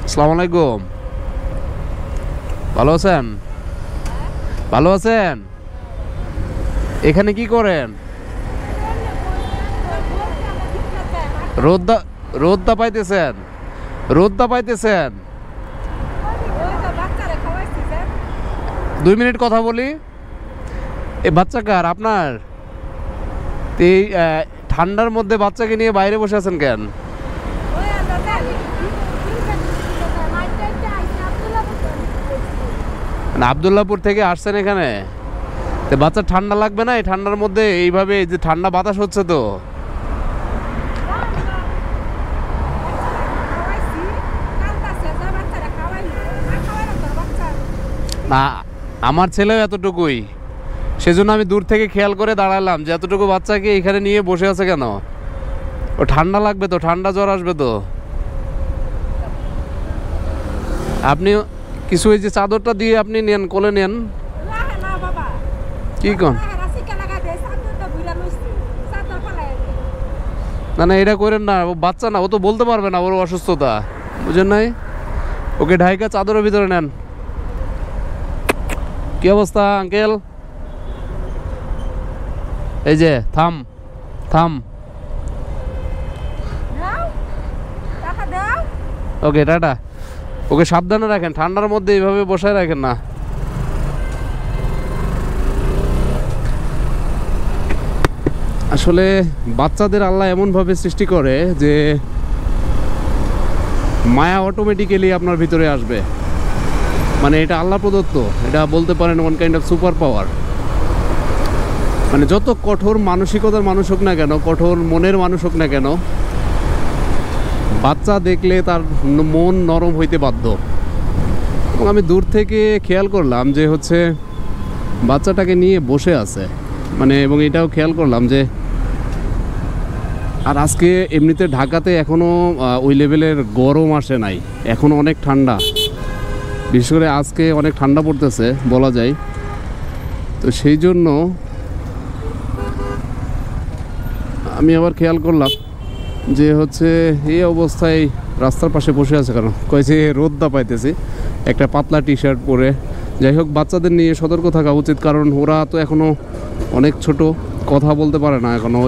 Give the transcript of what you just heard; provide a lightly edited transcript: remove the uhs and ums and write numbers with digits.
আসসালামু আলাইকুম। ভালো আছেন? ভালো আছেন? এখানে কি করেন? রোদটা পাইতেছেন? রোদটা পাইতেছেন? 2 মিনিট কথা বলি। এ বাচ্চা কার? আপনার? এই ঠান্ডার মধ্যে বাচ্চাকে নিয়ে বাইরে বসে আছেন কেন? আব্দুল্লাহপুর থেকে আসছেন এখানে? তো বাচ্চা ঠান্ডা লাগবে না এই ঠান্ডার মধ্যে? এইভাবে এই যে ঠান্ডা বাতাস হচ্ছে তো। না, আমার ছেলেও এতটুকুই, সেজন্য আমি দূর থেকে খেয়াল করে দাঁড়ালাম যে এতটুকু বাচ্চাকে এখানে নিয়ে বসে আছে কেন। ও ঠান্ডা লাগবে তো, ঠান্ডা জ্বর আসবে তো। আপনি কিছু এই যে চাদরটা দিয়ে আপনি নেন, কোলে নেন। কি কোন? না না, এটা করেন না, ও বাচ্চা না, ও তো বলতে পারবে না ওর অসুস্থতা, বুঝেন নাই? ওকে ঢাইকা চাদরের ভিতরে নেন। কি অবস্থা আঙ্কেল? এই যে থাম থাম। ওকে টাটা। ওকে সাবধানে রাখেন, ঠান্ডার মধ্যে এইভাবে বসায় রাখেন না। আসলে বাচ্চাদের আল্লাহ এমনভাবে সৃষ্টি করে যে মায়া অটোমেটিক্যালি আপনার ভিতরে আসবে। মানে এটা আল্লাহ প্রদত্ত, এটা বলতে পারেন one kind of super power. মানে যত কঠোর মানসিকতার মানুষ হোক না কেন, কঠোর মনের মানুষ হোক না কেন, বাচ্চা দেখলে তার মন নরম হইতে বাধ্য। এবং আমি দূর থেকে খেয়াল করলাম যে হচ্ছে বাচ্চাটাকে নিয়ে বসে আছে, মানে, এবং এটাও খেয়াল করলাম যে আর আজকে এমনিতে ঢাকাতে এখনও ওই লেভেলের গরম আসে নাই, এখনও অনেক ঠান্ডা। বিশেষ করে আজকে অনেক ঠান্ডা পড়তেছে বলা যায়। তো সেই জন্য আমি আবার খেয়াল করলাম যে হচ্ছে এই অবস্থায় রাস্তার পাশে বসে আছে কেন, কয়েছে রোদটা পাইতেছি, একটা পাতলা টি শার্ট পরে। যাই হোক, বাচ্চাদের নিয়ে সতর্ক থাকা উচিত, কারণ ওরা তো এখনও অনেক ছোট, কথা বলতে পারে না এখনও।